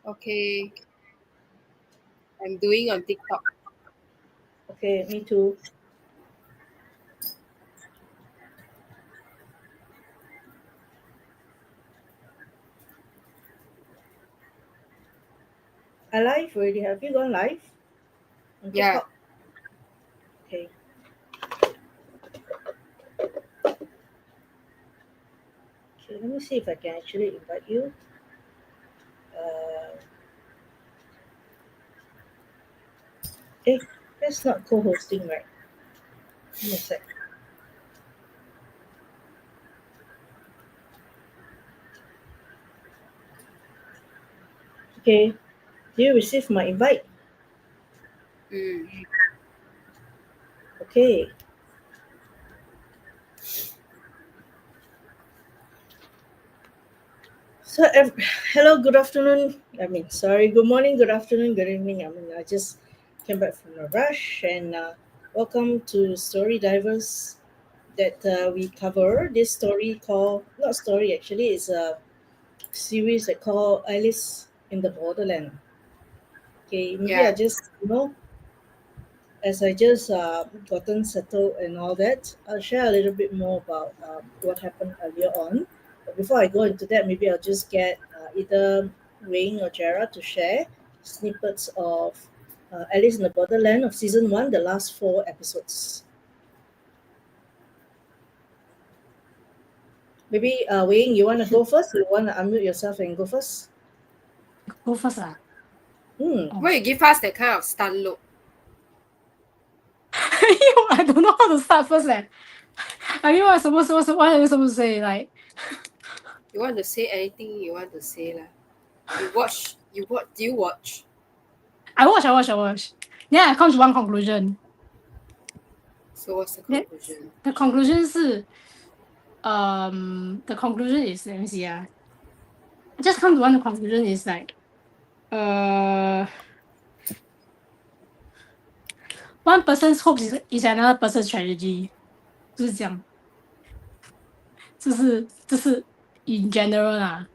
Okay, I'm doing on TikTok. Okay, me too. I live already. Have you gone live on Yeah, TikTok? Okay. Okay, let me see if I can actually invite you. Uh, that's not co-hosting, right? Give me a sec. Okay. Do you receive my invite? mm, Okay. So, hello, good afternoon. Sorry, good morning, good afternoon, good evening. I just came back from a rush and welcome to Story Divers that we cover this story called, not story actually, it's a series that called Alice in the Borderland. Okay, maybe I yeah. just, as I just gotten settled and all that, I'll share a little bit more about what happened earlier on. But before I go into that, maybe I'll just get either Wayne or Jara to share snippets of Alice in the Borderland of season one, the last four episodes. Maybe Wayne, you want to go first? You want to unmute yourself and go first? Go first ah. Hmm. Oh. Why you give us that kind of stun look? I don't know how to start first leh. I mean, what am I supposed to say? Like, You want to say anything you want to say lah? You watch, do you watch? I watch. Then I come to one conclusion. So what's the Then conclusion? the conclusion 是, the conclusion is, let me see I just come to one conclusion is like, uh, one person's hope is another person's tragedy. 就是这样，这是 in general 啦。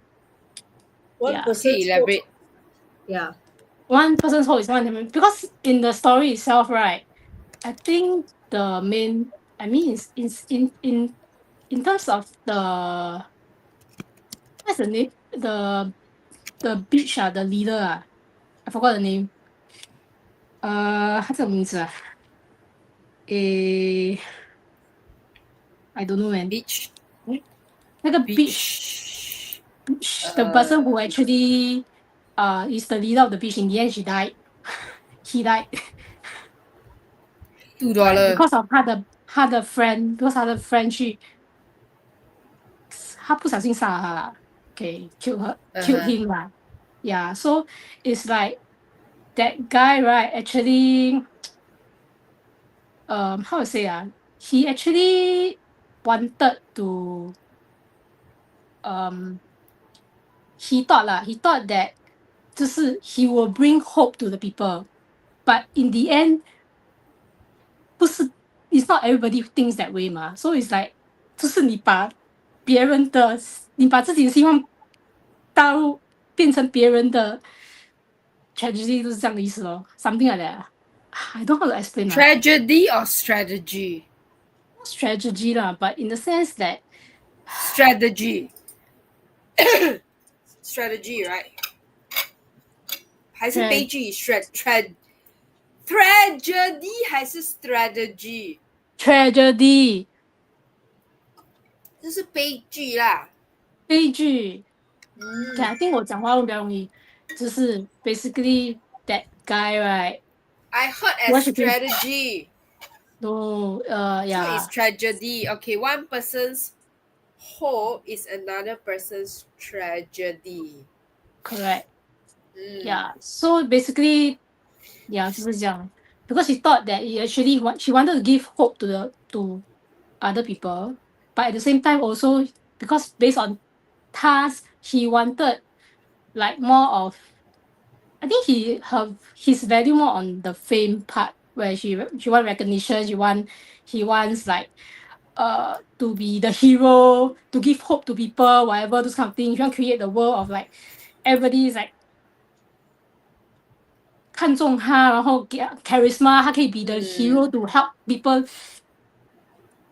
One Yeah. Okay, person's hope. elaborate. Yeah. One person's hope is one human because in the story itself, right? I think the main, I mean, is in terms of the what's the name, the beach the leader I forgot the name. 他叫什么名字啊？诶 I don't know man. Beach, 那个 beach. the person who actually is the leader of the beach in the end she died. He died. Right, $2. because of 他的 friend, because 他的 friend 他不小心杀了他啦 okay, killed Uh-huh. him lah. Yeah, so it's like that guy, right, actually, how to say he actually wanted to, um, he thought that 就是 he will bring hope to the people, but in the end, 不是 it's not everybody thinks that way 嘛 so it's like 就是你把别人的，你把自己的希望变成别人的 tragedy 就是这样的意思咯 something like that I don't know how to explain Tragedy or strategy? not strategy lah, but in the sense that Strategy. Strategy, right? 还是悲剧 tragedy 还是 strategy? tragedy 就是悲剧啦。悲剧 嗯 okay, I think 我讲话会比较容易就是 basically that guy right I heard as what should be strategy. no So yeah it's tragedy. Okay, one person's hope is another person's tragedy. correct Mm. yeah so basically yeah 就是这样 because he thought that he wanted to give hope to other people but at the same time also because based on task he wanted like more of I think his value more on the fame part where she want recognition he wants like to be the hero to give hope to people whatever those kind of things. He want to create the world of like everybody is like 看中他，然后给 charisma，他可以 be the 嗯 hero to help people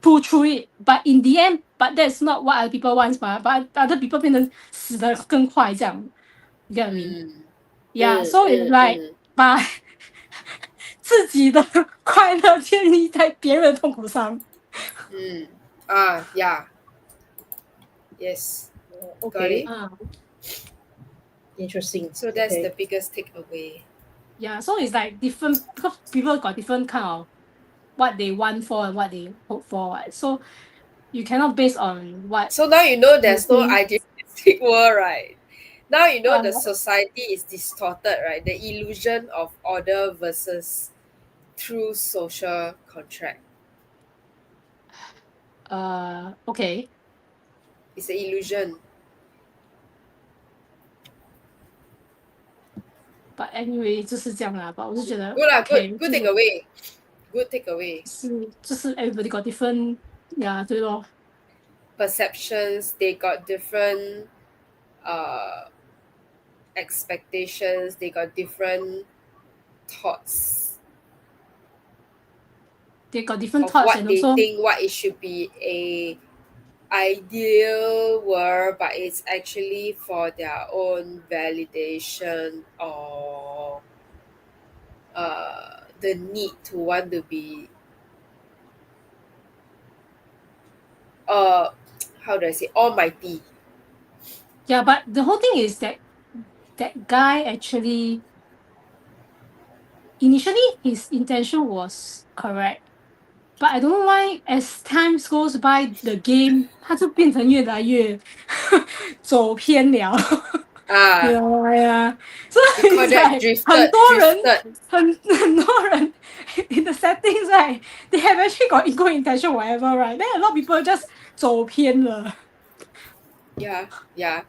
pull through it. But in the end, but that's not what other people wants 嘛。But other people 变成死得更快这样，you get what I mean? 嗯 Yeah, 嗯 so it's 嗯 like 嗯把自己的快乐建立在别人的痛苦上。嗯啊，yeah yes got Okay, it. 啊 interesting. So that's the Okay. biggest takeaway. Yeah, so it's like different because people got different kind of what they want for and what they hope for. Right? So you cannot base on what So now you know you there's no think. idealistic world, right? Now you know the Uh, society is distorted, right? The illusion of order versus true social contract. okay, It's an illusion. but anyway 就是这样啦。But 我是觉得 Good lah, good OK，good 就是 takeaway. Good takeaway. 就是 everybody got different 呀，对咯。Perceptions, they got different uh expectations, they got different thoughts They got different of thoughts what and they also think what it should be a ideal world, but it's actually for their own validation or the need to want to be uh how do I say almighty. yeah. But the whole thing is that that guy actually initially his intention was correct. But I don't know why as time goes by the game 它就变成越来越走偏了。Ah, yeah. So we call it's that like 很 drifted 多人drifted. 很多人 in the settings right they have actually got equal intention whatever right then a lot of people just 走偏了。Yeah, yeah.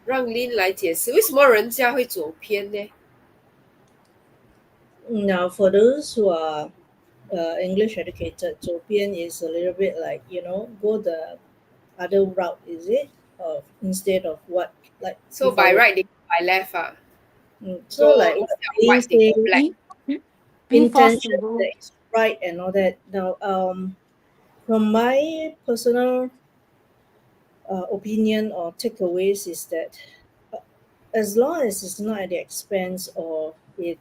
让 Lin 来解释为什么人家会走偏呢？ Now, for those who are English educated, Zopian is a little bit like, go the other route, is it? Instead of what, like, So if I by were, right they go by left so go like what instead of they white they go say, black. Being forced to intention go. that is right and all that. Now, from my personal opinion or takeaways is that uh, as long as it's not at the expense or it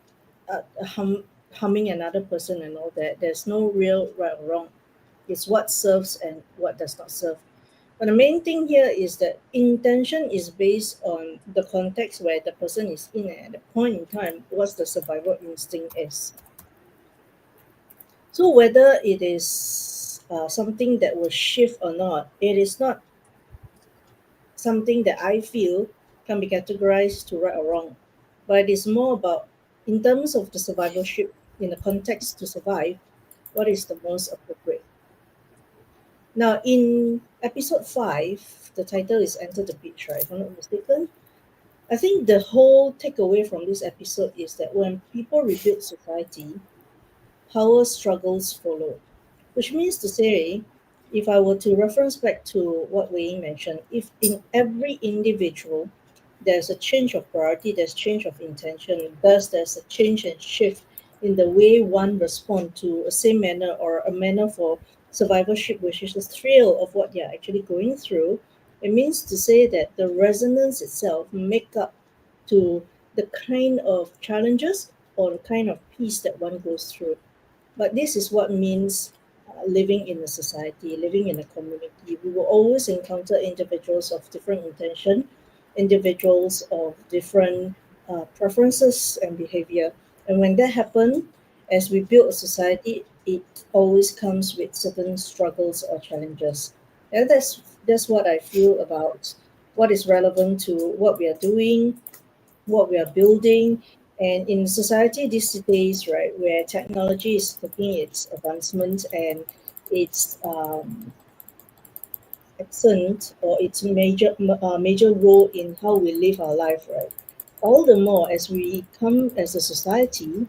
harming another person and all that, there's no real right or wrong. It's what serves and what does not serve. But the main thing here is that intention is based on the context where the person is in and at the point in time, what the survival instinct is. So whether it is something that will shift or not, it is not something that I feel can be categorized to right or wrong. But it is more about, in terms of the survivorship, in the context to survive, what is the most appropriate. Now, in episode 5, the title is Enter the Beach, right? If I'm not mistaken. I think the whole takeaway from this episode is that when people rebuild society, power struggles follow. Which means to say, if I were to reference back to what Wei mentioned, if in every individual there's a change of priority, there's change of intention, thus there's a change and shift in the way one respond to a same manner or a manner for survivorship, which is the thrill of what they're actually going through, it means to say that the resonance itself make up to the kind of challenges or the kind of peace that one goes through. But this is what means living in a society, living in a community. We will always encounter individuals of different intention, individuals of different preferences and behavior. And when that happens, as we build a society, it always comes with certain struggles or challenges. And that's what I feel about what is relevant to what we are doing, what we are building. And in society these days, right, where technology is taking its advancement and its accent or its major role in how we live our life, right? All the more as we come as a society,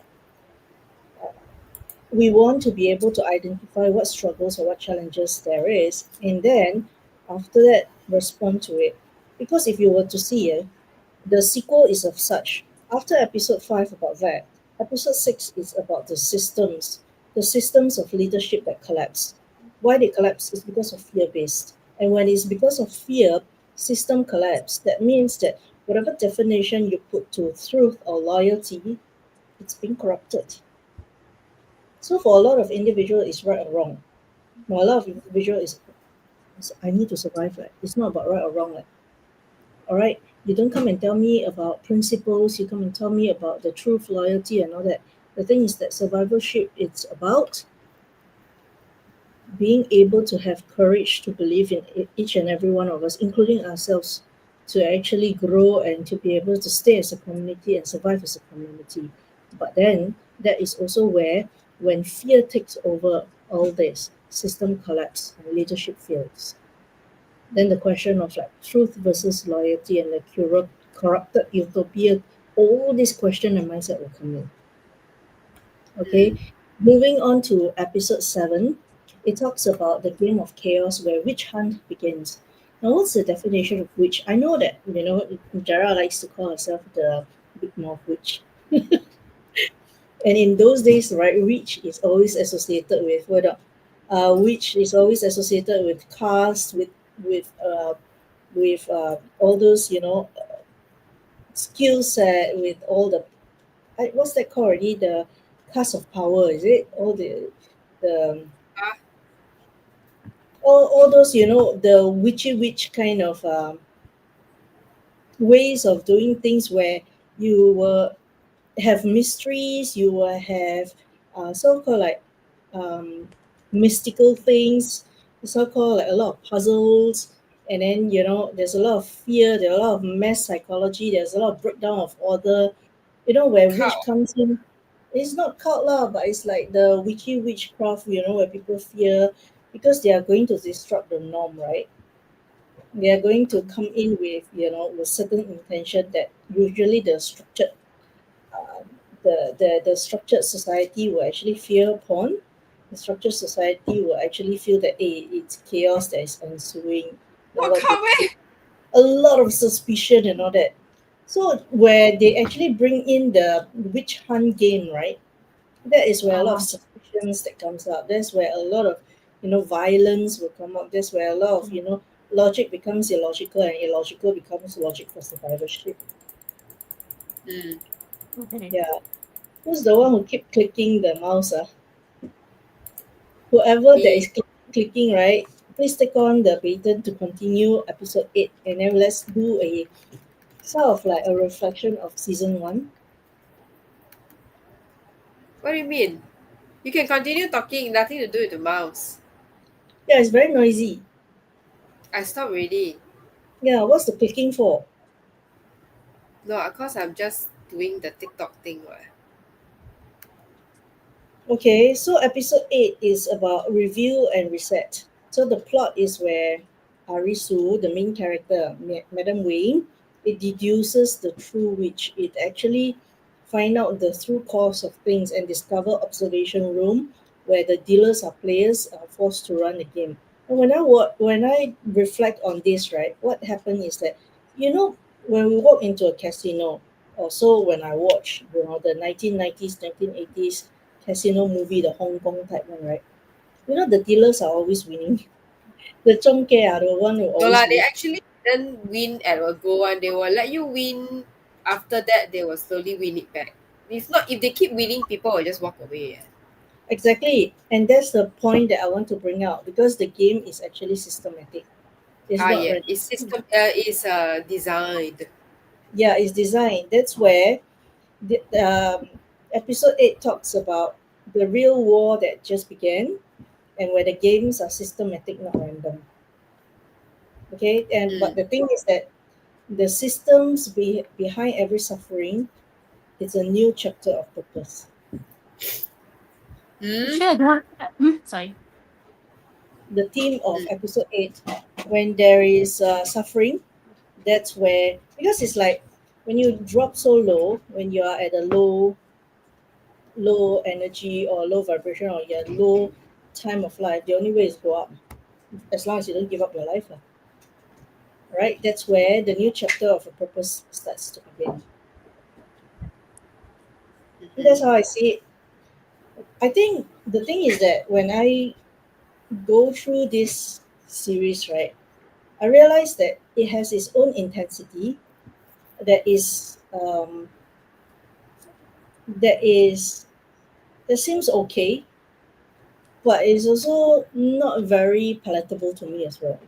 we want to be able to identify what struggles or what challenges there is, and then after that respond to it. Because if you were to see it, the sequel is of such. After episode 5 about that, episode 6 is about the systems of leadership that collapse. Why they collapse is because of fear based. And when it's because of fear, system collapse, that means that whatever definition you put to truth or loyalty, it's being corrupted. So for a lot of individual, it's right or wrong. For a lot of individual, is I need to survive. Right? It's not about right or wrong. Like, all right, you don't come and tell me about principles. You come and tell me about the truth, loyalty, and all that. The thing is that survivorship, it's about being able to have courage to believe in each and every one of us, including ourselves, to actually grow and to be able to stay as a community and survive as a community. But then that is also where, when fear takes over all this, system collapse and leadership fails. Then the question of like truth versus loyalty and the corrupted utopia, all these question and mindset will come in. Okay, Mm. moving on to episode 7, it talks about the game of chaos where witch hunt begins. Now, what's the definition of witch? I know that, Jara likes to call herself the big mouth witch. And in those days, right, witch is always associated with what? Witch is always associated with cars, with all those skill set, with all the what's that called already, the cast of power, is it all the Ah, all those the witchy witch kind of ways of doing things where you will have mysteries, you will have so-called like um, mystical things, so-called like a lot of puzzles, and then there's a lot of fear, there's a lot of mass psychology, there's a lot of breakdown of order, where witch cow. comes in. It's not cult lah, but it's like the witchy witchcraft, where people fear because they are going to disrupt the norm, right? They are going to come in with with certain intention that usually uh, the structured society will actually fear upon. The structured society will actually feel that it's chaos that is ensuing. Oh, What they cow eh? A lot of suspicion and all that. So where they actually bring in the witch hunt game, right? That is where a lot of Uh-huh. suspicions that comes out. That's where a lot of violence will come up. That's where a lot of Mm. logic becomes illogical and illogical becomes logic for survivorship. Mm. Okay. Yeah. Who's the one who keep clicking the mouse? Whoever that is Me. clicking, right? Please take on the baton to continue episode 8, and then let's do a sort of like a reflection of season 1. What do you mean? You can continue talking, nothing to do with the mouse. Yeah, it's very noisy. I stopped already. Yeah, what's the clicking for? No, of course I'm just doing the TikTok thing. What? Okay, so episode 8 is about review and reset. So the plot is where Arisu, the main character, Madam Wayne, it deduces the true witch. It actually find out the true cause of things and discover observation room where the dealers or players are forced to run the game. And when I reflect on this, right, what happened is that when we walk into a casino, also when I watch the 1990s, 1980s casino movie, the Hong Kong type one, right? The dealers are always winning. The Zhongke are the one who No always lah, they win. actually didn't win at a go one. They will let you win. After that, they will slowly win it back. If they keep winning, people will just walk away. Eh. Exactly. And that's the point that I want to bring out because the game is actually systematic. It's Ah, not yeah, random. it's system. Is designed. Yeah, it's designed. That's where the episode 8 talks about the real war that just began and where the games are systematic, not random. Okay, and but Mm. the thing is that the systems behind every suffering is a new chapter of purpose. Hmm. Actually, I don't want, sorry. The theme of Mm. episode 8, when there is suffering, that's where, because it's like when you drop so low, when you are at a low energy or low vibration or your low time of life, the only way is go up, as long as you don't give up your life lah. Right, that's where the new chapter of a purpose starts to begin. That's how I see it. I think the thing is that when I go through this series, right, I realize that it has its own intensity that that is that seems okay, but it's also not very palatable to me as well.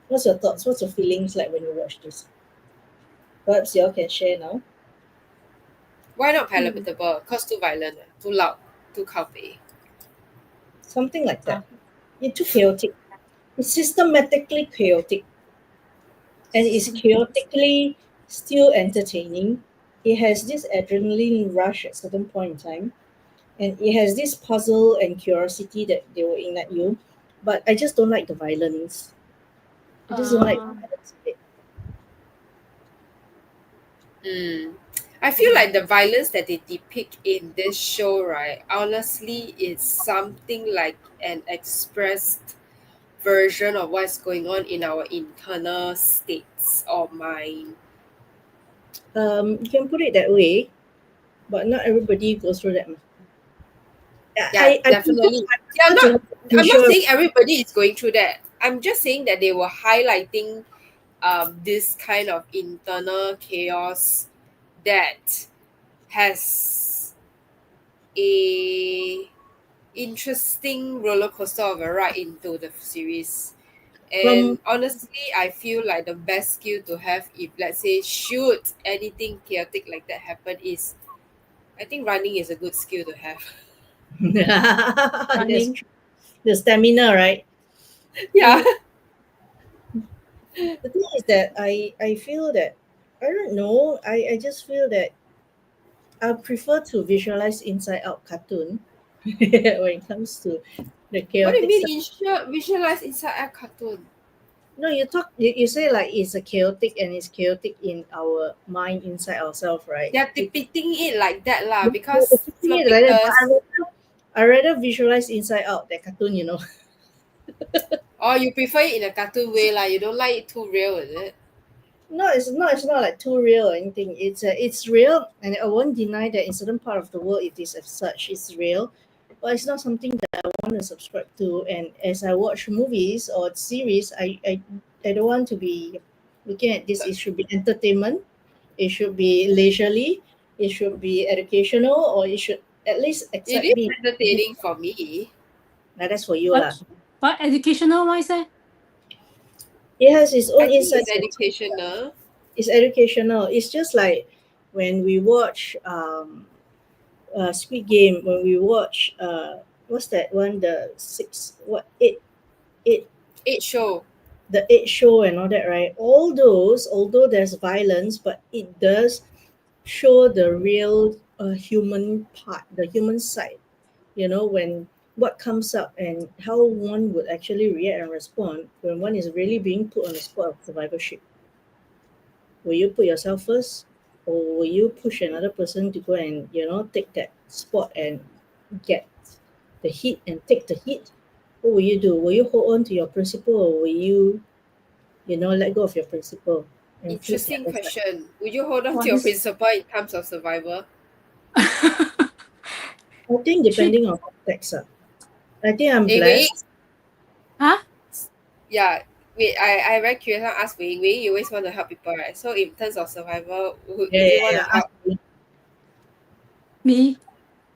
What's your thoughts? What's your feelings like when you watch this? Perhaps y'all can share now. Why not palatable? Cause too violent, too loud, too cowpay. Something like Ah, that. It's too chaotic. It's systematically chaotic, and it's chaotically still entertaining. It has this adrenaline rush at certain point in time, and it has this puzzle and curiosity that they will ignite you. But I just don't like the violence. I just don't like the uh, violence of it. Mm. I feel like the violence that they depict in this show, right? Honestly, is something like an expressed version of what's going on in our internal states or mind. You can put it that way, but not everybody goes through that. Yeah, I definitely. See, prefer to have a I'm not visual. saying everybody is going through that. I'm just saying that they were highlighting this kind of internal chaos that has a interesting roller coaster of a ride into the series. From And honestly, I feel like the best skill to have if, let's say, should anything chaotic like that happen is, I think running is a good skill to have. that's running. true. The stamina, right? Yeah. Um, the thing is that I feel that I don't know. I just feel that I prefer to visualize inside out cartoon when it comes to the What do you chaotic mean stuff. visualize inside a cartoon? No, you say like it's a chaotic and it's chaotic in our mind inside ourselves, right? They're depicting it like that lah It's because picking it like that, but filmmakers. I rather visualize inside out that cartoon. Or you prefer it in a cartoon way lah. You don't like it too real, is it? No, it's not like too real or anything. It's real, and I won't deny that in certain part of the world it is as such. It's real, but it's not something that I want to subscribe to. And as I watch movies or series, I don't want to be looking at this. It should be entertainment. It should be leisurely. It should be educational, or it should at least It excite is me. entertaining for me. Now that's for you But lah. but educational wise, It has its I own think it's insights. educational. It's educational. It's just like when we watch Squid Game, when we watch what's that one, the six what eight It show. the eight show and all that, right? All those, although there's violence, but it does show the real human part, the human side. When what comes up and how one would actually react and respond when one is really being put on the spot of survivorship. Will you put yourself first, or will you push another person to go and take that spot and get the hit and take the hit? What will you do? Will you hold on to your principle, or will you let go of your principle and choose the Interesting other side? question. Would you hold on what to your this? principle in times of survival? I think Shit. depending on context, I think I'm Hey, Wei, blessed. Huh? yeah. Wait, I very curious. I ask Wei. Wei, you always want to help people, right? So in terms of survival, Yeah, would yeah, you want yeah. to Ask help? me. Me?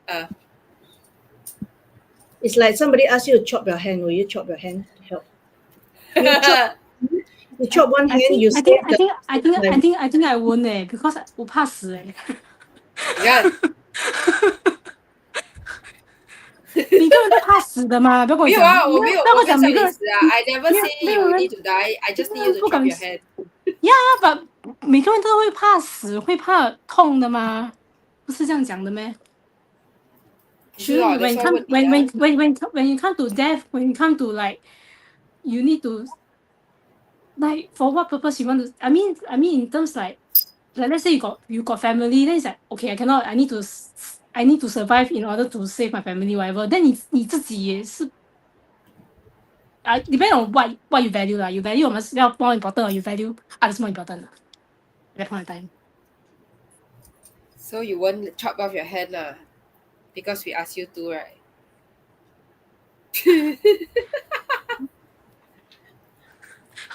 Uh, It's like somebody asks you to chop your hand. Will you chop your hand to help? You chop. You I, chop one I hand. think You I think save I the think I rest of think the I time. think I think I won't because 我怕死yeah. 每个人都怕死的嘛，不要跟我讲，不要不要跟我讲每个人，I never 没 say 有没有 you 人 need to die. I 没 just 有 need you 人 to 不 chop 敢 your head. 呀，每个人都会怕死，会怕痛的吗？不是这样讲的咩？ 不是 Shouldn't 哦 when that's it why come 问你 when 啊。when when when when you come to death, when you come to like you need to like for what purpose you want to I mean in terms like let's say you got family, then it's like okay I cannot I need to survive in order to save my family whatever. Then 你自己也是 depend on what you value lah. You value yourself more important or you value others more important lah at that point of time. So you won't chop off your hand lah, because we asked you to, right?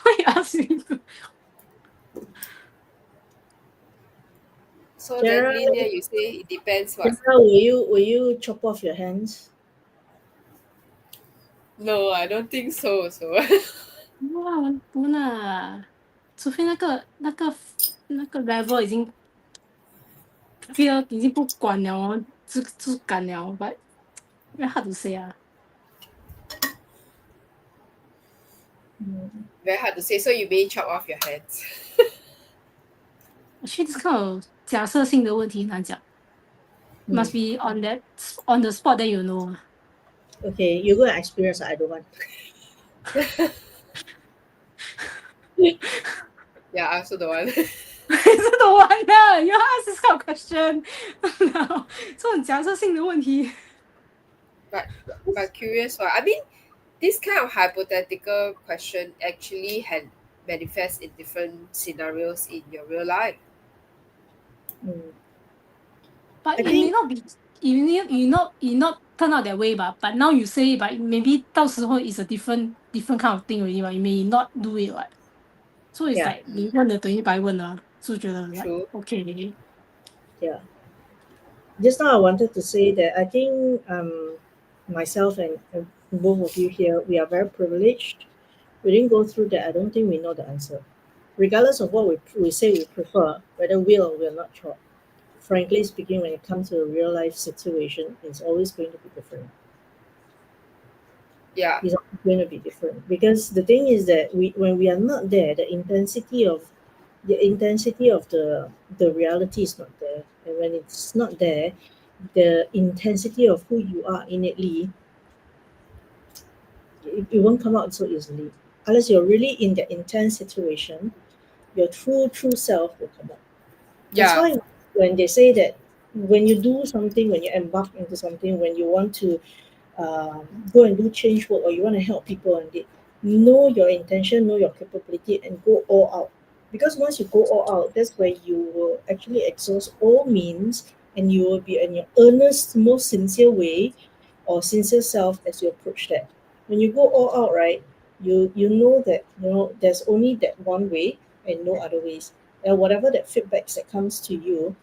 Why you ask me to? So then, Generally, Linia, you say it depends what? General, will you chop off your hands? No, I don't think so. So 哇，不啦，除非那个 level 已经 fear 已经不管了哦，就敢了。But very hard to say 啊。Mm. very hard to say. So you may chop off your hands. Actually, this kind of 假设性的问题很难讲。Must Mm. be on the spot then you know. Okay, you go and experience. I don't want. Yeah, I also don't want. 是的玩的 you ask this kind of question 这种假设性的问题 but but curious, I mean, this kind of hypothetical question actually had manifest in different scenarios in your real life. Mm. but I it may think not be it not turn out that way but now you say it, but maybe 到时候 is a different kind of thing already but you may not do it what so it's yeah, like 你问的等于白问了就觉得 like True. okay yeah. Just now I wanted to say that I think myself and both of you here, we are very privileged. We didn't go through that. I don't think we know the answer. Regardless of what we say we prefer, whether will or will not chop. Frankly speaking, when it comes to a real life situation, it's always going to be different. Yeah. It's always going to be different because the thing is that when we are not there, the intensity of the reality is not there, and when it's not there, the intensity of who you are innately, it won't come out so easily unless you're really in that intense situation. Your true self will come out. That's Yeah. why when they say that when you do something, when you embark into something, when you want to go and do change work or you want to help people and they know your intention, know your capability, and go all out. Because once you go all out, that's where you will actually exhaust all means and you will be in your earnest, most sincere way or sincere self as you approach that. When you go all out, right, you know that there's only that one way and no other ways. And whatever that feedbacks that comes to you,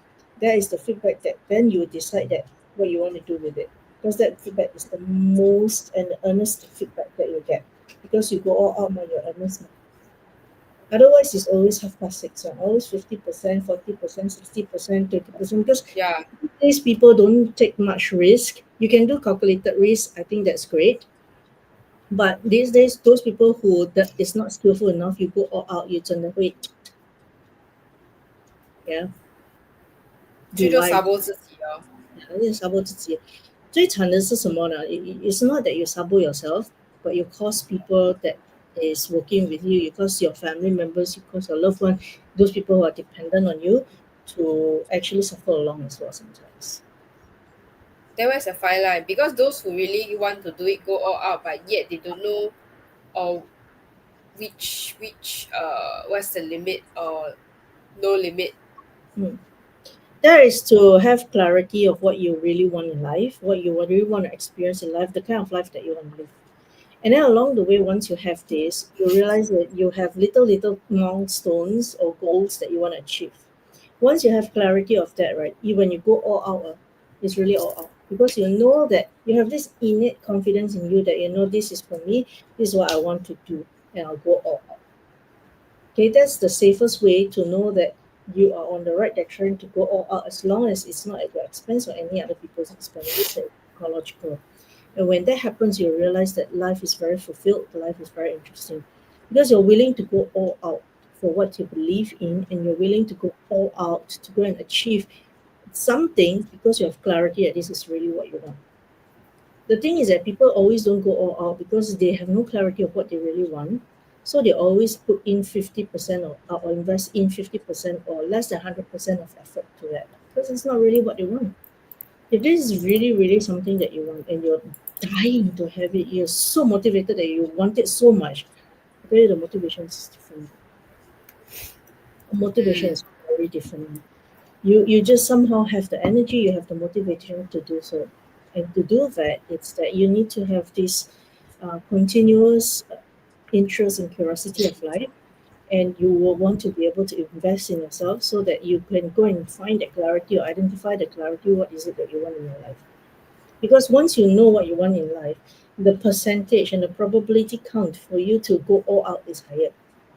that is the feedback that then you decide that what you want to do with it. Because that feedback is the most and the earnest feedback that you get. Because you go all out when you're earnest. Otherwise, it's always half past six, always 50%, 40%, 60%, 20%. Because Yeah. these people don't take much risk. You can do calculated risk. I think that's great. But these days, those people who that is not skillful enough, you go all out, you turn the way, yeah, be 最多 wise. sabo 自己哦。有点 sabo 自己。最惨的是什么呢? It's not that you sabo yourself, but you cause people that is working with you, you cause your family members, you cause your loved one, those people who are dependent on you to actually suffer along as well sometimes. Then where's the fine line? Because those who really want to do it go all out, but yet they don't know or which what's the limit or no limit. Hmm. There is to have clarity of what you really want in life, what you really want to experience in life, the kind of life that you want to live. And then along the way, once you have this, you realize that you have little milestones or goals that you want to achieve. Once you have clarity of that, right, when you go all out, it's really all out because you know that you have this innate confidence in you that you know this is for me, this is what I want to do, and I'll go all out. Okay, that's the safest way to know that you are on the right direction to go all out as long as it's not at your expense or any other people's expense. It's ecological. And when that happens, you realize that life is very fulfilled, life is very interesting because you're willing to go all out for what you believe in and you're willing to go all out to go and achieve something because you have clarity that this is really what you want. The thing is that people always don't go all out because they have no clarity of what they really want. So they always put in 50% or invest in 50% or less than 100% of effort to that because it's not really what they want. If this is really something that you want and you're dying to have it, you're so motivated that you want it so much, I tell you the motivation is different. Motivation Mm. is very different. You just somehow have the energy, you have the motivation to do so. And to do that, it's that you need to have this continuous interest and curiosity of life, and you will want to be able to invest in yourself so that you can go and find that clarity or identify the clarity, what is it that you want in your life. Because once you know what you want in life, the percentage and the probability count for you to go all out is higher.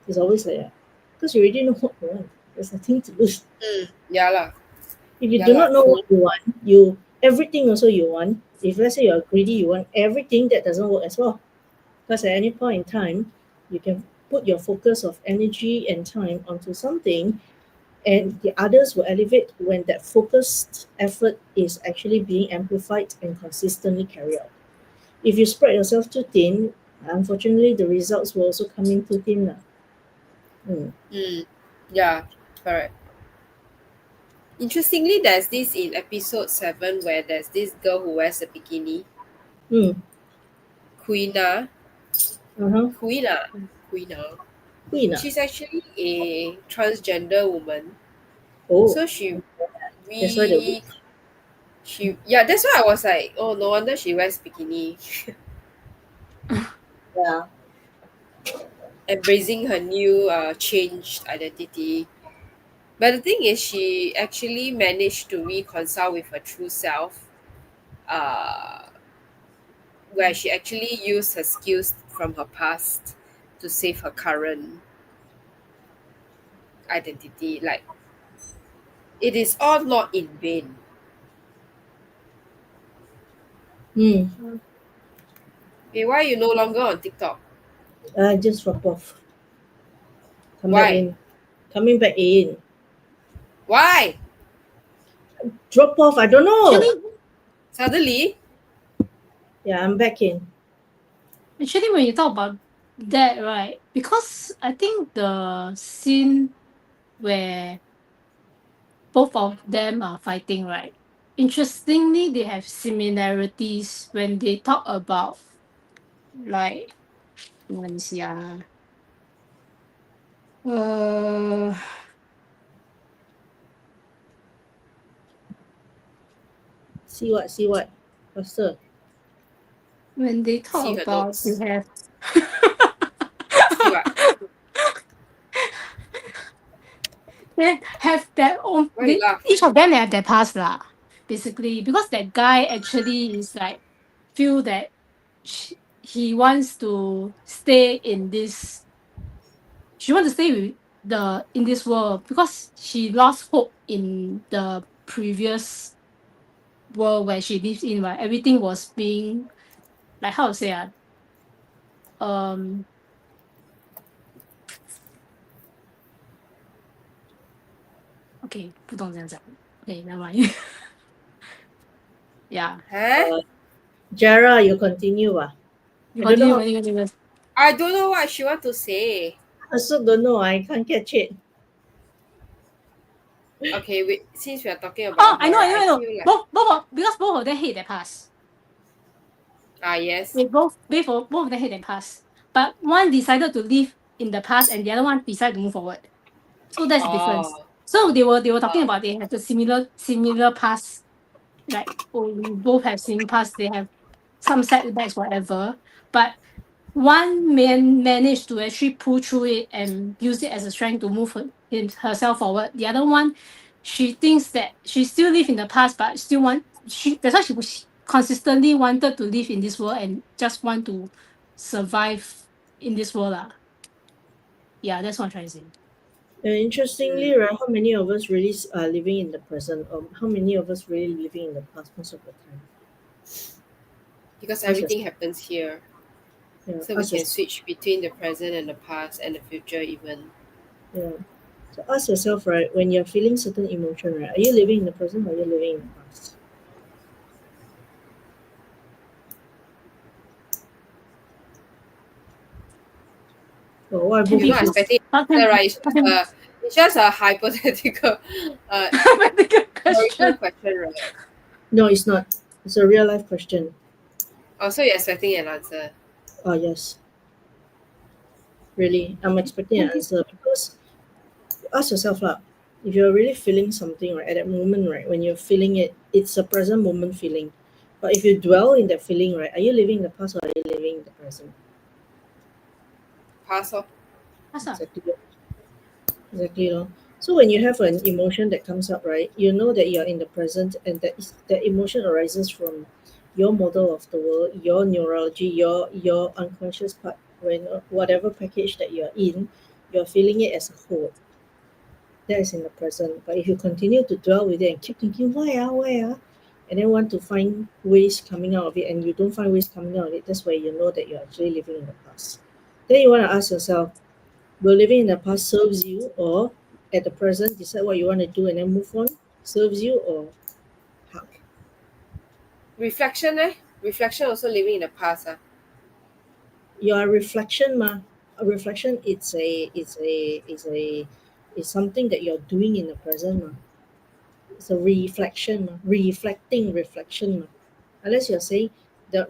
It's always like that. Because you already know what you want. There's nothing to lose. Yeah lah. If you Yeah do lah. not know True. what you want, you everything also you want. If let's say you're greedy, you want everything, that doesn't work as well. Because at any point in time, you can put your focus of energy and time onto something, and the others will elevate when that focused effort is actually being amplified and consistently carried out. If you spread yourself too thin, unfortunately, the results will also come in too thin. Lah. Mm. Yeah, correct. Interestingly, there's this in episode 7 where there's this girl who wears a bikini. Mm. Queena. Uh-huh. Queena. Queena. Queen. Ah. She's actually a transgender woman. Oh, So she that's why the week. re she yeah, that's why I was like, oh, no wonder she wears bikini. Yeah. Embracing her new changed identity. But the thing is, she actually managed to reconcile with her true self, uh, where she actually used her skills from her past to save her current identity. Like, it is all not in vain. Mm. Okay, why are you no longer on TikTok? Just drop off. Come back Why? in. Coming back in. Why? Drop off. I don't know. Actually, Suddenly? Yeah, I'm back in. actually, when you talk about that, right? Because I think the scene where both of them are fighting, right? Interestingly, they have similarities when they talk about like let me see, uh, See what? See what? Faster. when they See talk her about they notes. have See what? they have their own Why you laugh? each of them have their past lah. Basically, because that guy actually is like feel that he wants to stay in this she wants to stay with the in this world because she lost hope in the previous world where she lives in, right? Everything was being like how to say um okay 不懂怎样讲 okay never mind yeah Huh? Jara, you continue. you I don't know continue how. continue I don't know what she want to say. I also don't know. I can't catch it. Okay, wait. Since we are talking oh about I know her, I know I I know feel like because both of them hate their past yes. they both of them hate their past but one decided to live in the past and the other one decided to move forward. So that's the difference. Oh, So they were talking oh, about they have the similar past, like oh we both have same past, they have some setbacks, whatever. But one man managed to actually pull through it and use it as a strength to move herself forward. The other one, she thinks that she still live in the past, but still want that's why she consistently wanted to live in this world and just want to survive in this world lah. Yeah, that's what I'm trying to say. Interestingly, mm. right, how many of us really are living in the present? How many of us really living in the past most of the time? Because Ask yourself. everything happens here. Yeah, So we ask can yourself. switch between the present and the past and the future even. Yeah. So ask yourself, right, when you're feeling certain emotion, right, are you living in the present or are you living in the past? Well, what are Can both You're be of not you? both. expecting Okay. answer, right? Okay. It's just a hypothetical uh Very good historical question. question, right? No, it's not. It's a real life question. Oh, so you're expecting an answer. Oh, yes. Really. I'm expecting an Okay. answer because ask yourself, lah. If you're really feeling something right at that moment, right, when you're feeling it, it's a present moment feeling. But if you dwell in that feeling, right, are you living in the past or are you living in the present? Pass off. Asa. Exactly. Exactly. No? So when you have an emotion that comes up, right, you know that you're in the present and that emotion arises from your model of the world, your neurology, your unconscious part, when whatever package that you're in, you're feeling it as a whole. That is in the present. But if you continue to dwell with it and keep thinking, why and then want to find ways coming out of it and you don't find ways coming out of it, that's where you know that you're actually living in the past. Then you want to ask yourself, will living in the past serves you, or at the present decide what you want to do and then move on serves you, or how? Reflection, eh? Reflection also living in the past. Your reflection, ma, a reflection, it's something that you're doing in the present, ma. It's a reflection, ma. Reflection, ma. Unless you're saying that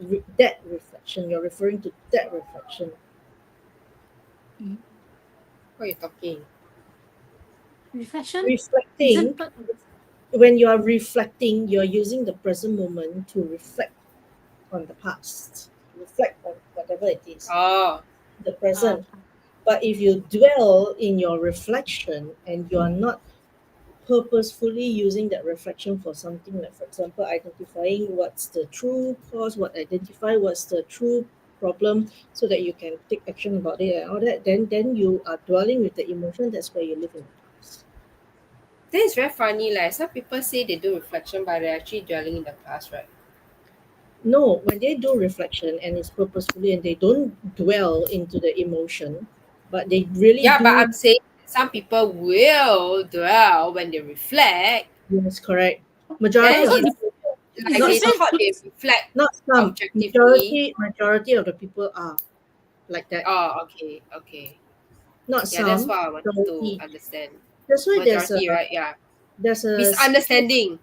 reflection, you're referring to that reflection. Mm. What are you talking? Reflection isn't Reflecting, but when you are reflecting, you're using the present moment to reflect on the past, reflect on whatever it is, Oh, the uh, present. But if you dwell in your reflection and you are not purposefully using that reflection for something, like for example identifying what's the true cause, identify what's the true problem, so that you can take action about it and all that, then you are dwelling with the emotion. That's where you live in the past. then it's very funny. Like some people say they do reflection, but they're actually dwelling in the past, right? No, when they do reflection and it's purposefully and they don't dwell into the emotion, but they really Yeah, but do. I'm saying some people will dwell when they reflect. Yes, correct. Then Majority of so the it's people, it like not they some, thought they depends. reflect not some, objectively. majority of the people are like that. Oh, okay, okay. Not Yeah, that's some, what I wanted to majority. understand. That's why Majority, right? Yeah. there's a skill. Misunderstanding.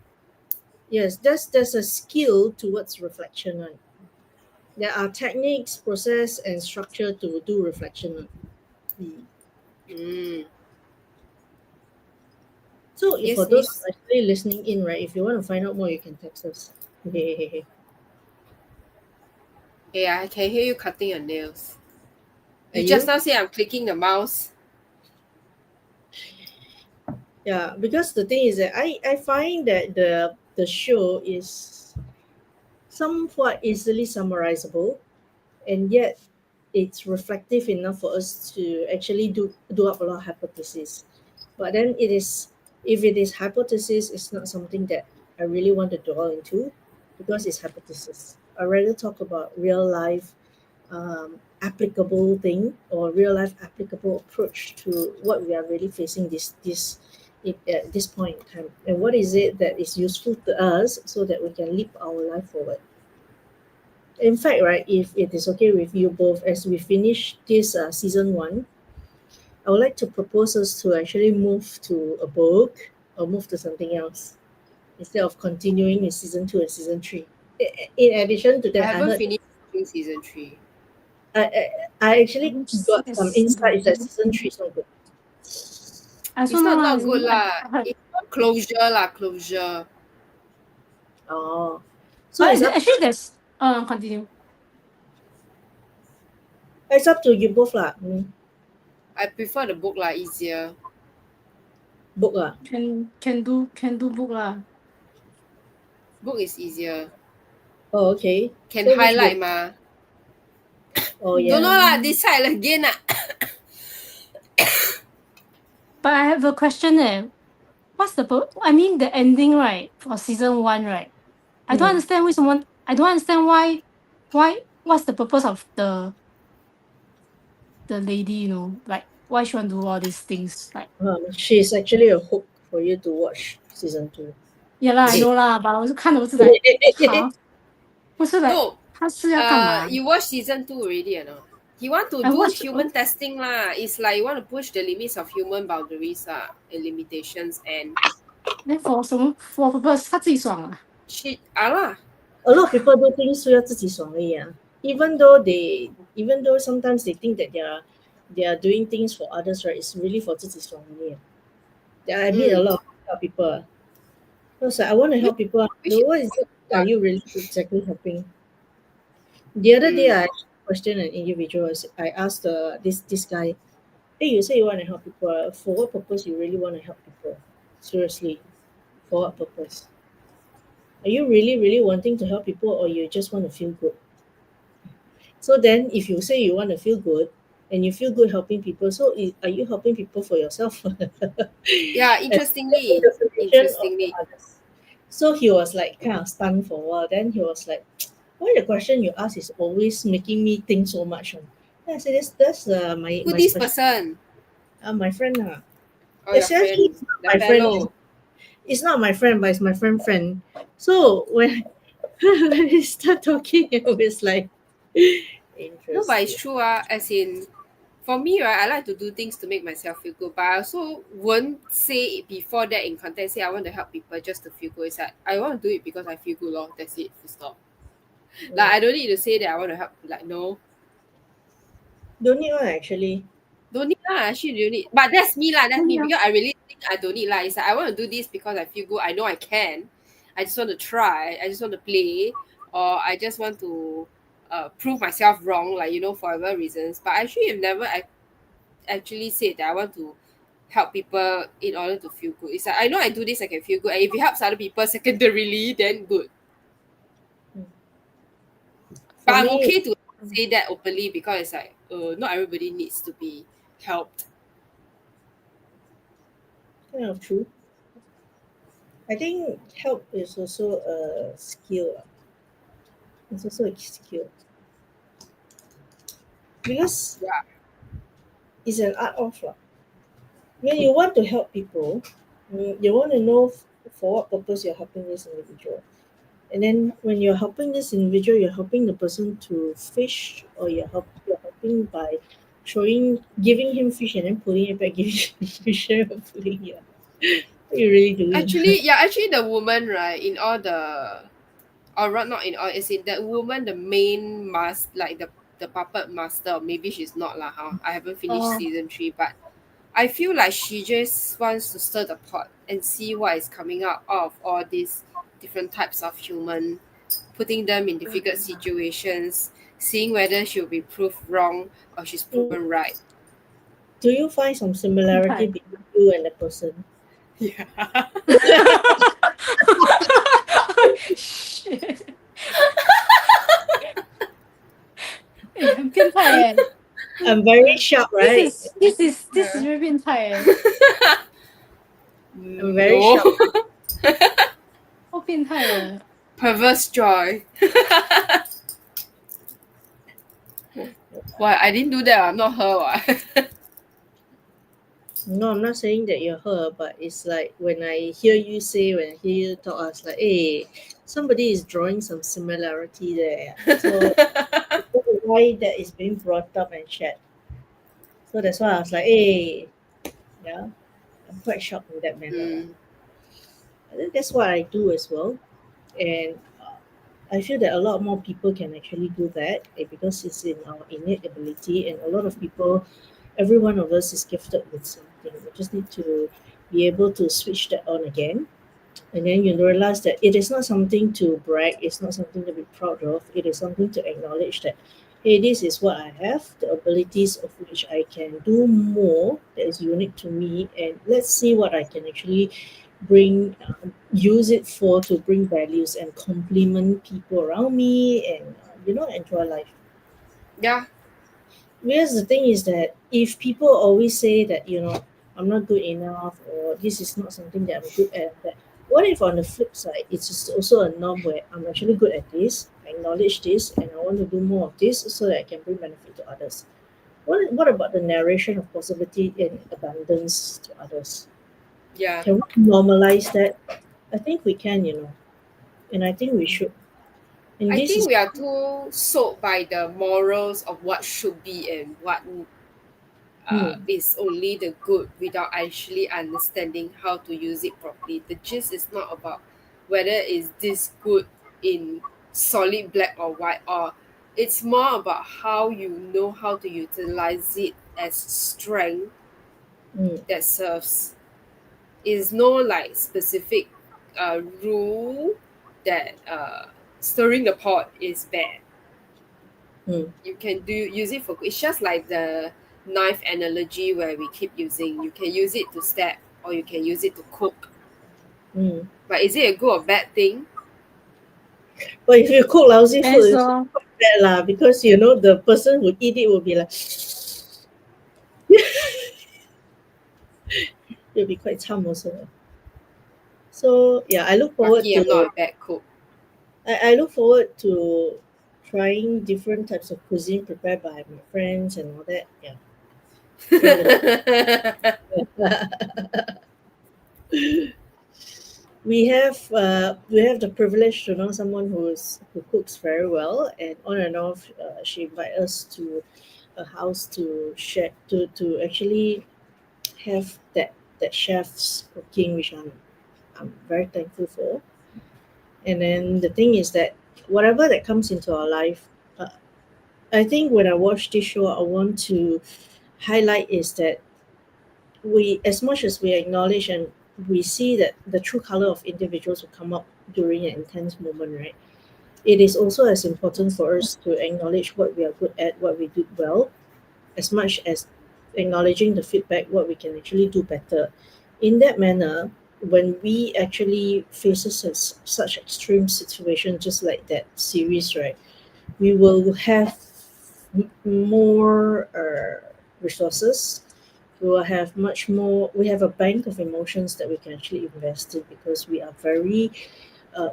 Yes, there's a skill towards reflection. Right? There are techniques, process, and structure to do reflection. Right? Mm. Mm. So, if for Yes, those Miss. who are actually listening in, right, if you want to find out more, you can text us. Hey, hey, hey. Yeah, I can hear you cutting your nails. Are You just you? now say I'm clicking the mouse. Yeah, because the thing is that I find that the show is somewhat easily summarizable, and yet it's reflective enough for us to actually do up a lot of hypotheses. But then if it is hypothesis, it's not something that I really want to dwell into, because it's hypothesis. I rather talk about real life applicable thing, or real life applicable approach to what we are really facing at this point in time, and what is it that is useful to us so that we can leap our life forward. In fact, right, if it is okay with you both, as we finish this season one, I would like to propose us to actually move to a book or move to something else instead of continuing with season two and season three. In addition to I that, I haven't heard finished watching season 3. I, I, I actually Which got some is insights that season three is not good. I also It's know not lah. not good lah. I heard. It's not closure lah, closure. Oh, so But actually, there's continue. it's up to you both lah. Mm, I prefer the book lah, easier. book lah. Can do book lah. Book is easier. Oh, okay. Can So which highlight book? ma. Oh Don't yeah. know lah, decide again lah. But I have a question eh. What's the I mean the ending right for season one right? I don't Mm. understand I don't understand why what's the purpose of the lady, like why she want to do all these things like She's actually a hook for you to watch season two. yeah lah I know lah, but 我是看了我是 like 我是 like No, 他是要干嘛 you watch season 2 already or not? He want to I do watched human testing lah. It's like you want to push the limits of human boundaries and limitations and then for 什么 for purpose 他自己爽啊 shit lah. A lot of people do things 是要自己爽而已 ah. Even though sometimes they think that they are doing things for others, right? It's really for 自己爽而已 ah. I meet a Mm. lot of people. So it's like, I want to Which help people. which What is it? Are uh, you really exactly helping? The other day, mm. I questioned an individual. I asked this guy, "Hey, you say you want to help people. For what purpose you really want to help people? Seriously, for what purpose? Are you really wanting to help people, or you just want to feel good?" So then, if you say you want to feel good, and you feel good helping people, so are you helping people for yourself? Yeah, And interestingly. definition of for Interestingly. others. So he was like kind of stunned for a while. Then he was like, "Why the question you ask is always making me think so much?" Then I said, "That's Who my this special person? my friend Oh, your Essentially, friend, it's not the my friend. fellow. It's not my friend, but it's my friend. So when when he start talking, it was like No, but it's interesting. true. As in, for me, right, I like to do things to make myself feel good. But I also won't say it before that in context. Say I want to help people just to feel good. It's like I want to do it because I feel good. Lor. That's it. Full stop. Like Mm. I don't need to say that I want to help. Like no, Don't need one actually. don't need lah. Actually, don't need. But that's me lah. That's me Yeah. because I really think I don't need lah. It's like I want to do this because I feel good. I know I can. I just want to try. I just want to play, or I just want to prove myself wrong. Like for whatever reasons. But actually, I've never actually said that I want to help people in order to feel good. It's like I know I do this, I can feel good. And if it helps other people secondarily, then good. Mm. But For I'm me, okay to say that openly because it's like not everybody needs to be helped. kind of true. I think help is also a skill. It's also a skill because Yeah. it's an art of lah. When you want to help people, you want to know for what purpose you're helping this individual. And then when you're helping this individual, you're helping the person to fish, or you're helping by giving him fish and then pulling it back, giving him fish and then pulling it. What are you really doing? Actually the woman, right, in all the or not in all, as in that woman, the main like the puppet master, or maybe she's not lah, huh? I haven't finished Oh, season 3, but I feel like she just wants to stir the pot and see what is coming out of all these different types of human, putting them in difficult situations, seeing whether she'll be proved wrong or she's Mm, proven right. do you find some similarity 变态。between you and the person? Yeah. Shit. 哎，很变态哎 I'm very sharp,！This right? is this is this is very 变态哎，I'm very No. sharp. 好变态的。Perverse joy. Why I didn't do that? I'm not her. What? No, I'm not saying that you're her, but it's like when I hear you say, when I hear you talk, I was like, hey, somebody is drawing some similarity there. So why that is being brought up and shared. So that's why I was like, hey, yeah, I'm quite shocked in that manner. Mm. I think that's what I do as well. And I feel that a lot more people can actually do that because it's in our innate ability. And a lot of people, every one of us is gifted with something. We just need to be able to switch that on again. And then you realize that it is not something to brag, it's not something to be proud of, it is something to acknowledge that, hey, this is what I have, the abilities of which I can do more that is unique to me, and let's see what I can actually use it for to bring values and complement people around me and, enjoy life. Yeah. Because the thing is that if people always say that, I'm not good enough, or this is not something that I'm good at, that what if on the flip side it's just also a norm where I'm actually good at this, I acknowledge this, and I want to do more of this so that I can bring benefit to others. What about the narration of possibility and abundance to others? Yeah. Can we normalize that? I think we can, and I think we should. And I this think is we are too sold by the morals of what should be and what hmm, is only the good without actually understanding how to use it properly. The gist is not about whether is this good in solid black or white, or it's more about how you know how to utilize it as strength hmm. that serves. is no like specific rule that stirring the pot is bad. Mm. You can use it for, it's just like the knife analogy where we keep using. You can use it to stab or you can use it to cook. Mm. But is it a good or bad thing? But if you cook lousy food, Depends it's on quite bad lah, because you know the person who eat it will be like, it'll be quite chum also. So yeah, I look forward Lucky I'm not to a bad cook. I look forward to trying different types of cuisine prepared by my friends and all that. Yeah, when the we have the privilege to know someone who cooks very well, and on and off, she invited us to a house to share to actually have that chef's cooking, which I'm very thankful for. And then the thing is that whatever that comes into our life, I think when I watch this show, I want to highlight is that we, as much as we acknowledge and we see that the true color of individuals will come up during an intense moment, right? It is also as important for us to acknowledge what we are good at, what we do well, as much as acknowledging the feedback, what we can actually do better. In that manner, when we actually faces such extreme situation, just like that series, right, we will have more resources. We will have much more. We have a bank of emotions that we can actually invest in, because we are very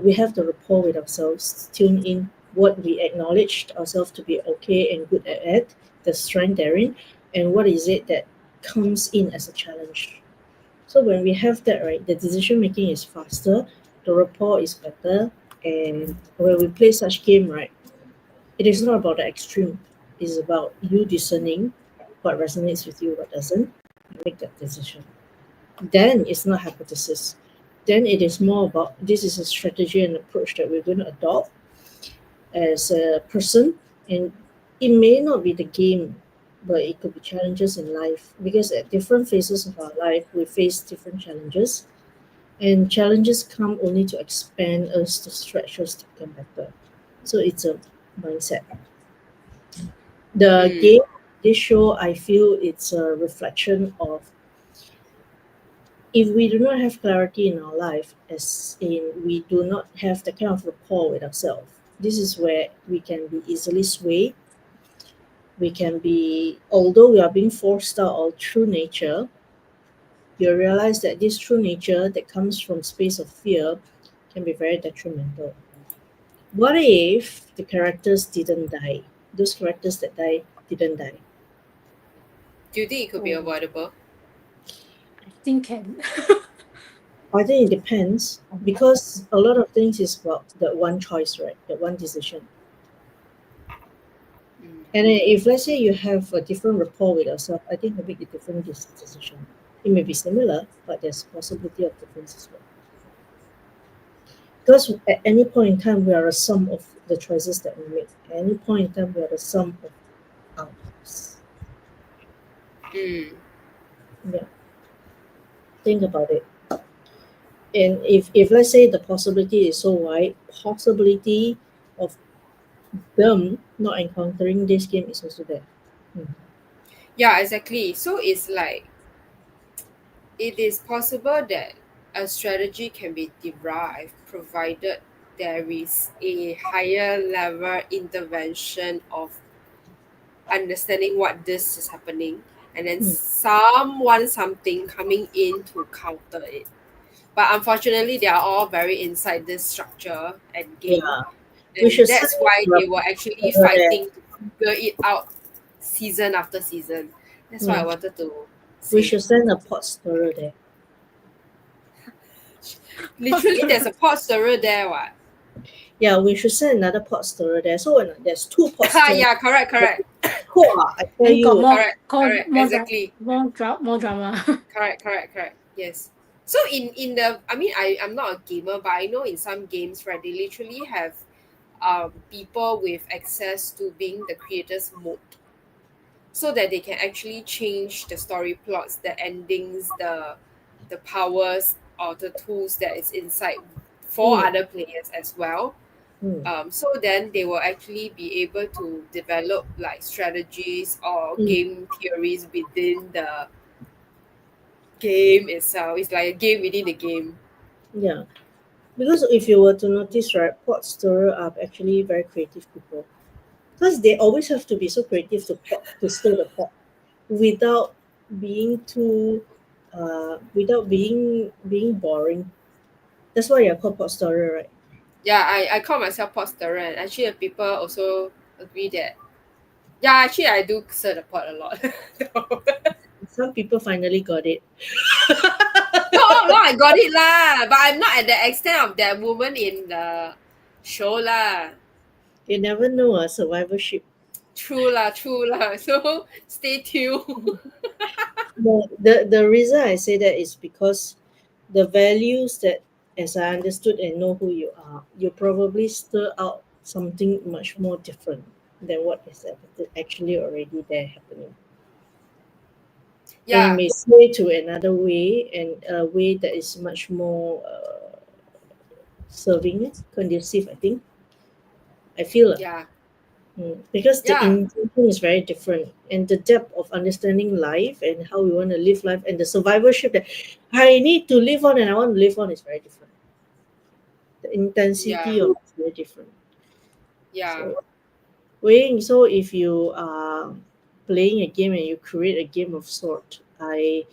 we have the rapport with ourselves, tune in what we acknowledged ourselves to be okay and good at, the strength therein, and what is it that comes in as a challenge. So when we have that, right, the decision making is faster, the rapport is better, and when we play such game, right, it is not about the extreme. It's about you discerning what resonates with you, what doesn't. You make that decision. Then it's not hypothesis. Then it is more about this is a strategy and approach that we're going to adopt as a person. And it may not be the game, but it could be challenges in life, because at different phases of our life we face different challenges, and challenges come only to expand us, to stretch us to become better. So it's a mindset. The Mm. game, this show, I feel it's a reflection of, if we do not have clarity in our life, as in we do not have the kind of rapport with ourselves, this is where we can be easily swayed. We can be, although we are being forced out our true nature, you realize that this true nature that comes from space of fear can be very detrimental. What if the characters didn't die? Those characters that die didn't die. Do you think it could be oh, avoidable? I think can. I think it depends, because a lot of things is about that one choice, right? That one decision. Mm. And then if let's say you have a different rapport with yourself, I think you make a different decision. It may be similar, but there's possibility of difference as well. Because at any point in time, we are a sum of the choices that we make. At any point in time, we are the sum of outcomes. Mm. Yeah, think about it. And if let's say the possibility is so wide, possibility of them not encountering this game is also there. Mm. Yeah, exactly. So it's like it is possible that a strategy can be derived provided there is a higher level intervention of understanding what this is happening, and then Mm. someone something coming in to counter it. But unfortunately they are all very inside this structure and game, Yeah, we and should send that's why a they were actually over there. fighting to figure it out season after season. That's what I Mm. wanted to We say. should send a pot stirrer there. Literally there's a pot stirrer there, what? Yeah, we should send another pot stirrer there. So when there's two pot stirrers, Yeah, correct, correct, I tell Then got you, more, correct, called correct, exactly, more drama. correct, correct, correct. Yes. So in the, I mean, I'm not a gamer, but I know in some games, right, they literally have people with access to being the creators mode, so that they can actually change the story plots, the endings, the the powers or the tools that is inside for Mm, other players as well. mm, So then they will actually be able to develop like strategies or mm. game theories within the game itself. It's like a game within the game. Yeah. Because if you were to notice, right, pot stirrer are actually very creative people. Because they always have to be so creative to stir the pot without being too without being boring. That's why you're called pot stirrer, right? Yeah, I call myself pot stirrer, and actually people also agree that yeah, actually I do stir the pot a lot. No, Some people finally got it. no, I got it lah, but I'm not at the extent of that woman in the show lah. You never know a survivorship. True lah. So stay tuned. The reason I say that is because the values that, as I understood and know who you are, you probably stir out something much more different than what is actually already there happening. And you Yeah, may sway to another way, and a way that is much more serving, conducive, I think. I feel. yeah, Because the yeah, intention is very different, and the depth of understanding life and how we want to live life, and the survivorship that I need to live on and I want to live on is very different. The yeah, intensity of it is very different. yeah, So, weighing, so if you are playing a game and you create a game of sort, I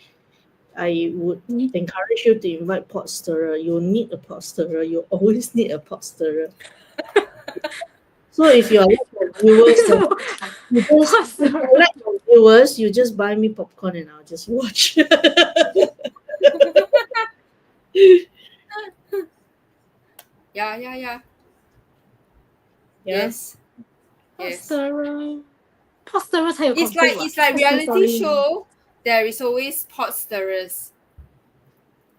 would Mm. encourage you to invite pot stirrer. You need a pot stirrer. You always need a pot stirrer. So if you are like my viewers, if you are like my viewers, you just buy me popcorn and I'll just watch. yeah. Yeah. Yes, yes. Posterous 才有 It's conflict like what. it's like That's the reality story. show. There is always pot stirrers,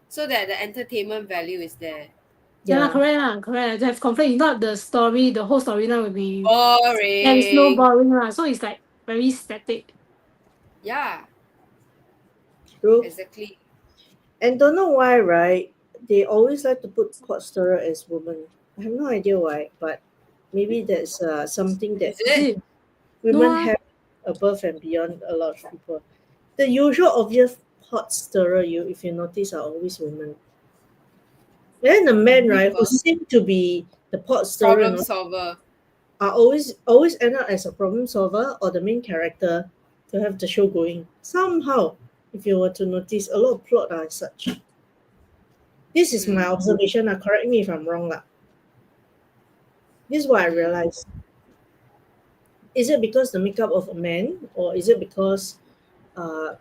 so that the entertainment value is there. Yeah, Yeah. correct. They have conflict. If not the story, the whole storyline will be and it's no Boring. boring lah. So it's like very static. Yeah, True. exactly. And don't know why, right? They always like to put pot stirrer as women. I have no idea why, but maybe that's something that Is Is it? it? No women ah. have above and beyond a lot of people. The usual obvious pot stirrer, you if you notice, are always women. Then the men, right, who seem to be the pot stirrer and Problem all, solver. are always end up as a problem solver or the main character to have the show going. Somehow, if you were to notice, a lot of plot are as such. This is my Mm, observation. Correct me if I'm wrong. This is what I mm. realized. Is it because the makeup of a man, or is it because uh,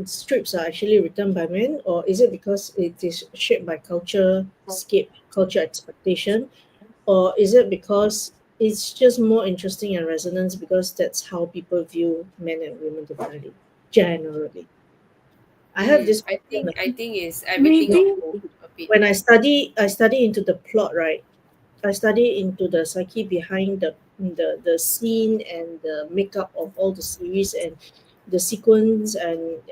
strips are actually written by men, or is it because it is shaped by culture, scape, culture expectation, or is it because it's just more interesting and resonance because that's how people view men and women differently, generally. I have this I question. think it's everything of Maybe both a bit. When I study into the plot, right? I study into the psyche behind the scene and the makeup of all the series and the sequence and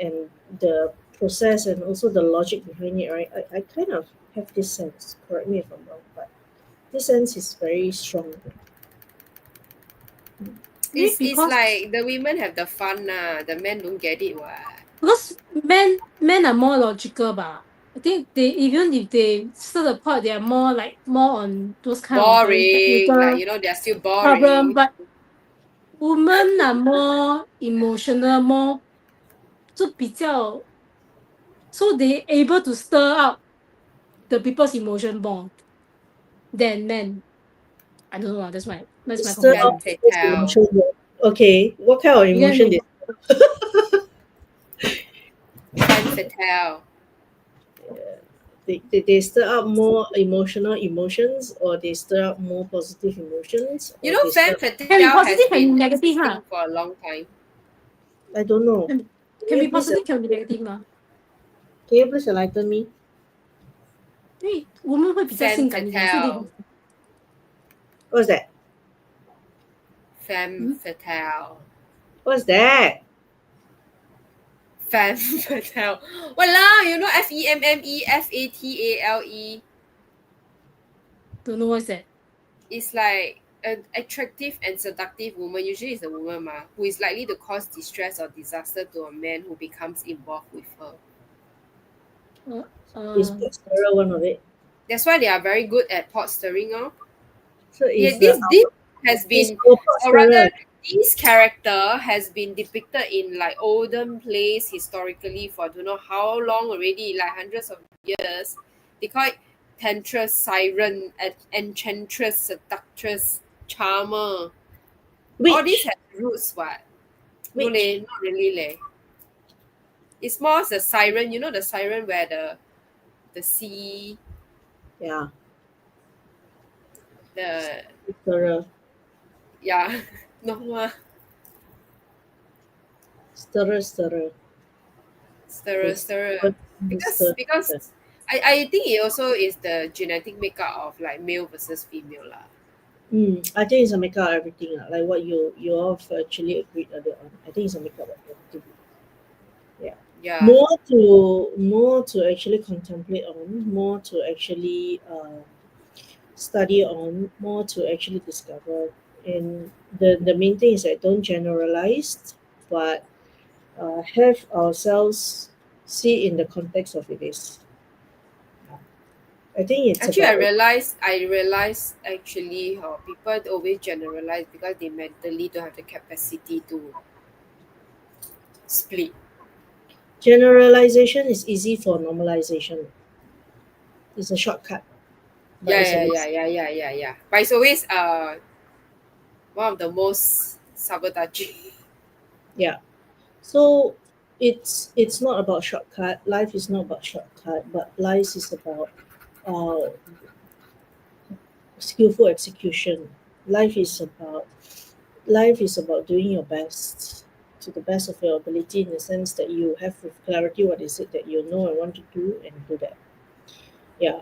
the process and also the logic behind it, right? I kind of have this sense. Correct me if I'm wrong, but this sense is very strong. It's because like the women have the fun nah. The men don't get it what. because men are more logical bah. I think they even if they stir the pot, they are more on those kind of very Boring. Like technical they're still problem. boring. But women are more emotional, more 就比较 so they able to stir up the people's emotion more than men. I don't know lah. That's my Stir Femme up conclusion. people's fatale. emotion. Okay, what kind of You get emotion me? did Femme fatale. they stir up more emotional emotions, or they stir up more positive emotions, You or know, they stir femme up, Can be fatale has positive been and negative, existing huh? for a long time. I don't know. Can be positive, can be negative, mah. Can you please enlighten me? Femme 因为我们会比较性感一点，所以 fatale. What's that? Femme fatale. What's that? Femme fatale. Walao, you know FEMMEFATALE. Don't know what's that. It's like an attractive and seductive woman. Usually, it's a woman who is likely to cause distress or disaster to a man who becomes involved with her. Uh, Is uh, Pixara one of it? That's why they are very good at pot stirring. Oh, So yeah. is This has is been, our or rather, Pixara? this character has been depicted in like olden plays historically for I don't know how long already, like hundreds of years. They call it temptress, siren, enchantress, seductress, charmer. All these Which have roots. What? No which? leh, not really leh. It's more the siren. You know the siren where the sea, Yeah, the Pixara, yeah, no lah, stirrer. stirrer, This stirrer. what Because stir. I think it also is the genetic makeup of like male versus female lah. I think it's a makeup of everything. Like what you all have actually agreed earlier on. I think it's a makeup of everything. Yeah. Yeah. More to actually contemplate on, more to actually study on, more to actually discover. And the main thing is that don't generalize, but have ourselves see in the context of it is. I think it's Actually, about I realize actually how people always generalize because they mentally don't have the capacity to split. generalization is easy for normalization. It's a shortcut, but Yeah, it's a yeah, yeah, waste. yeah, yeah, yeah, yeah. But it's always one of the most sabotaging. Yeah. So it's not about shortcut. Life is not about shortcut, but life is about uh, skillful execution. Life is about life is about doing your best to the best of your ability in the sense that you have with clarity what is it that you know and want to do and do that. Yeah.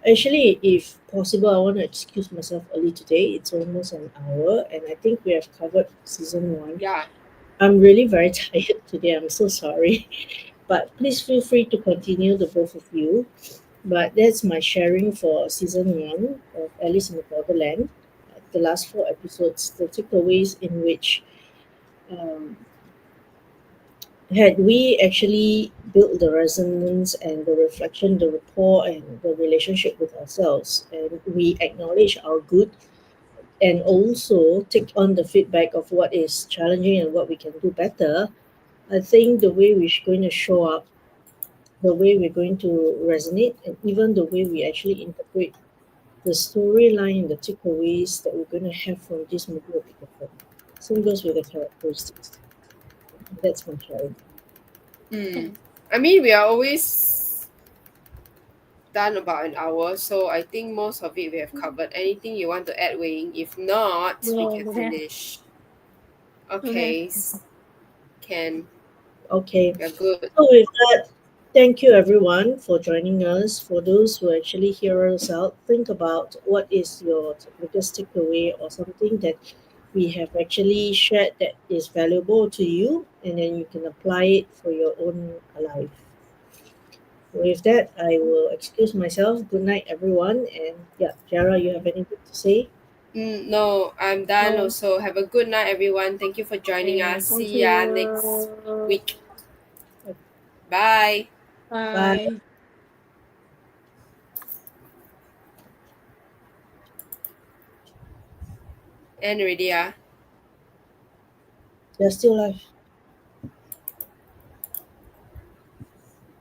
Actually, if possible, I want to excuse myself early today. It's almost an hour, and I think we have covered season one. Yeah. I'm really very tired today. I'm so sorry. But please feel free to continue, the both of you. But that's my sharing for season one of Alice in the Borderland. The last four episodes, the takeaways in which um, had we actually built the resonance and the reflection, the rapport, and the relationship with ourselves, and we acknowledge our good and also take on the feedback of what is challenging and what we can do better, I think the way we're going to show up, the way we're going to resonate, and even the way we actually interpret the storyline and the takeaways that we're going to have from this movie will be different. Same goes with the characteristics. That's my sharing. yeah. I mean, we are always done about an hour, so I think most of it we have covered. Anything you want to add, Wayne? If not, we No, can don't have. finish. Don't have. Okay, can. Okay. We're good. So with that, thank you everyone for joining us. For those who actually hear us out, think about what is your biggest takeaway or something that we have actually shared that is valuable to you, and then you can apply it for your own life. With that, I will excuse myself. Good night, everyone. And yeah, Jara, you have anything to say? No, I'm done No. also. Have a good night, everyone. Thank you for joining Okay. us. Thank See ya next you. week. Bye. Bye. Bye. End already, ah. You're still live.